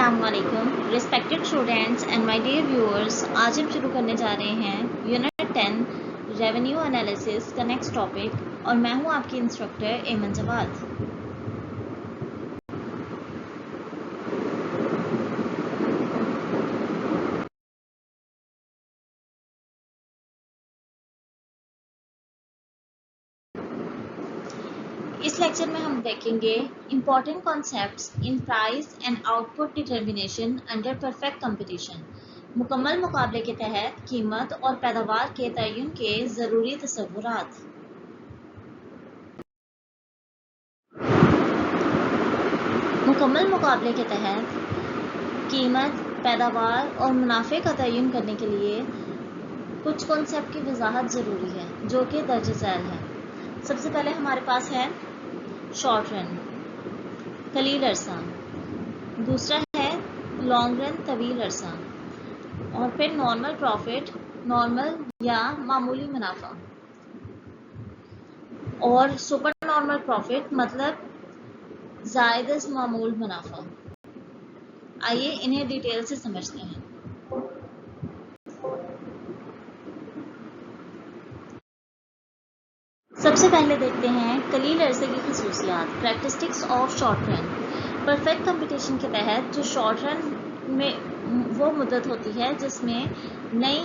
السلام علیکم respected students and my dear viewers. آج ہم شروع کرنے جا رہے ہیں یونٹ 10 ریونیو انالیسس کا نیکسٹ ٹاپک، اور میں ہوں آپ کی انسٹرکٹر ایمن جواد. اس لیکچر میں ہم دیکھیں گے important concepts in price and output determination under perfect competition. مکمل مقابلے کے تحت قیمت اور پیداوار کے تعین کے ضروری تصورات. مکمل مقابلے کے تحت قیمت، پیداوار اور منافع کا تعین کرنے کے لیے کچھ کانسیپٹ کی وضاحت ضروری ہے جو کہ درج ذیل ہے. سب سے پہلے ہمارے پاس ہے شارٹ رن، قلیل عرصہ. دوسرا ہے لانگ رن، طویل عرصہ. اور پھر نارمل پروفٹ، نارمل یا معمولی منافع. اور سپر نارمل پروفٹ مطلب زائد از معمول منافع. آئیے انہیں ڈیٹیل سے سمجھتے ہیں. سب سے پہلے دیکھتے ہیں قلیل عرصے کی خصوصیات، characteristics of short run. Perfect competition کے تحت جو شارٹ رن میں وہ مدت ہوتی ہے جس میں نئی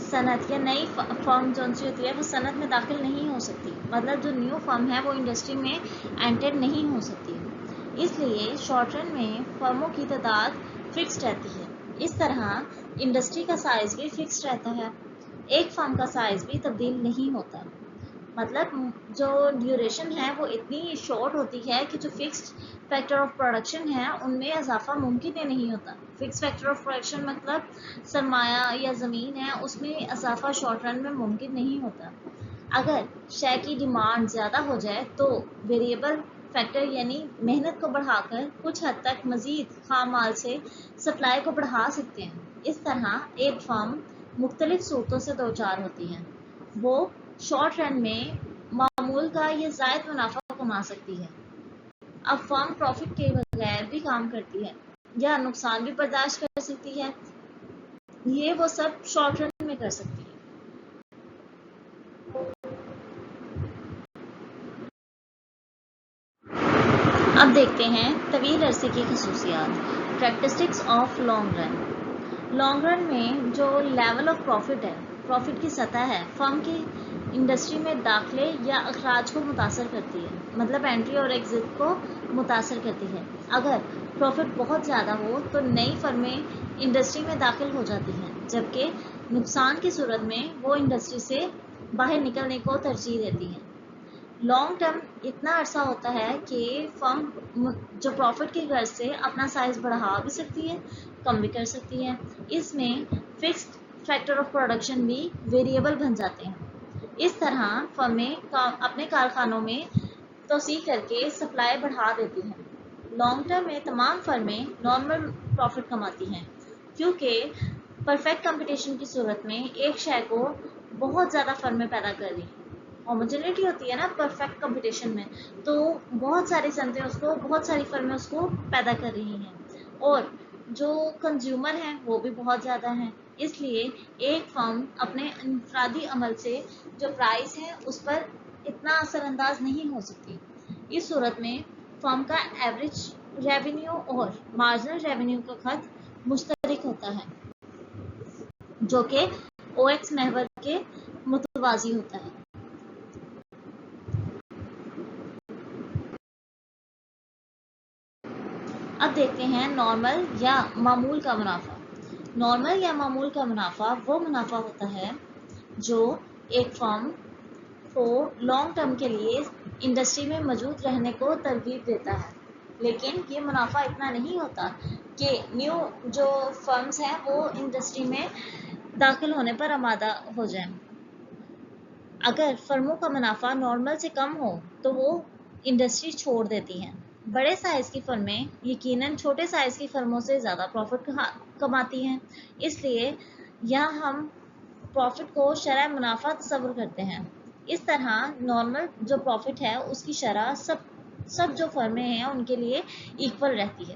صنعت یا نئی فرم جو سی ہوتی ہے وہ صنعت میں داخل نہیں ہو سکتی، مطلب جو نیو فرم ہے وہ انڈسٹری میں انٹر نہیں ہو سکتی. اس لیے شارٹ رن میں فرموں کی تعداد فکس رہتی ہے. اس طرح انڈسٹری کا سائز بھی فکس رہتا ہے. ایک فرم کا سائز بھی تبدیل نہیں ہوتا، مطلب جو ڈیوریشن ہے وہ اتنی شارٹ ہوتی ہے کہ جو فکسڈ فیکٹر آف پروڈکشن ہے ان میں اضافہ ممکن ہی نہیں ہوتا. فکس فیکٹر آف پروڈکشن مطلب سرمایہ یا زمین ہے، اس میں اضافہ شارٹ رن میں ممکن نہیں ہوتا. اگر شے کی ڈیمانڈ زیادہ ہو جائے تو ویریبل فیکٹر یعنی محنت کو بڑھا کر کچھ حد تک مزید خام مال سے سپلائی کو بڑھا سکتے ہیں. اس طرح ایک فرم مختلف صورتوں سے دوچار ہوتی ہے. وہ شارٹ رن میں معمول کا یا زائد منافع کما سکتی ہے. اب فرم پروفٹ کے بغیر بھی کام کرتی ہے یا نقصان بھی برداشت کر سکتی ہے. یہ وہ سب شارٹ رن میں کر سکتی ہے. اب دیکھتے ہیں طویل عرصے کی خصوصیات، characteristics of long run. Long run میں جو لیول آف پروفٹ ہے، پروفٹ کی سطح ہے، فرم کی انڈسٹری میں داخلے یا اخراج کو متاثر کرتی ہے، مطلب انٹری اور ایگزٹ کو متاثر کرتی ہے. اگر پروفٹ بہت زیادہ ہو تو نئی فرمیں انڈسٹری میں داخل ہو جاتی ہیں، جبکہ نقصان کی صورت میں وہ انڈسٹری سے باہر نکلنے کو ترجیح دیتی ہیں. لانگ ٹرم اتنا عرصہ ہوتا ہے کہ فرم جو پروفٹ کی غرض سے اپنا سائز بڑھا بھی سکتی ہے، کم بھی کر سکتی ہے. اس میں فکسڈ فیکٹر آف پروڈکشن بھی ویریبل بن جاتے ہیں. اس طرح فرمیں اپنے کارخانوں میں توسیع کر کے سپلائی بڑھا دیتی ہیں. لانگ ٹرم میں تمام فرمیں نارمل پروفٹ کماتی ہیں، کیونکہ پرفیکٹ کمپٹیشن کی صورت میں ایک شے کو بہت زیادہ فرمیں پیدا کر رہی ہیں. ہوموجینٹی ہوتی ہے نا پرفیکٹ کمپٹیشن میں، تو بہت ساری صنعتیں اس کو، بہت ساری فرمیں اس کو پیدا کر رہی ہیں، اور جو کنزیومر ہیں وہ بھی بہت زیادہ ہیں. اس لیے ایک فرم اپنے انفرادی عمل سے جو پرائس ہے اس پر اتنا اثر انداز نہیں ہو سکتی. اس صورت میں فرم کا ایوریج ریونیو اور مارجنل ریونیو کا خط مشترک ہوتا ہے، جو کہ او ایکس محور کے متوازی ہوتا ہے. اب دیکھتے ہیں نارمل یا معمول کا منافع. نارمل یا معمول کا منافع وہ منافع ہوتا ہے جو ایک فرم کو لانگ ٹرم کے لیے انڈسٹری میں موجود رہنے کو ترغیب دیتا ہے، لیکن یہ منافع اتنا نہیں ہوتا کہ نیو جو فرمز ہیں وہ انڈسٹری میں داخل ہونے پر آمادہ ہو جائیں. اگر فرموں کا منافع نارمل سے کم ہو تو وہ انڈسٹری چھوڑ دیتی ہیں. بڑے سائز کی فرمیں یقیناً چھوٹے سائز کی فرموں سے زیادہ پروفٹ کماتی ہیں. اس لیے یہاں ہم پروفٹ کو شرح منافع تصور کرتے ہیں. اس طرح نارمل جو پروفٹ ہے اس کی شرح سب جو فرمیں ہیں ان کے لیے ایکول رہتی ہے.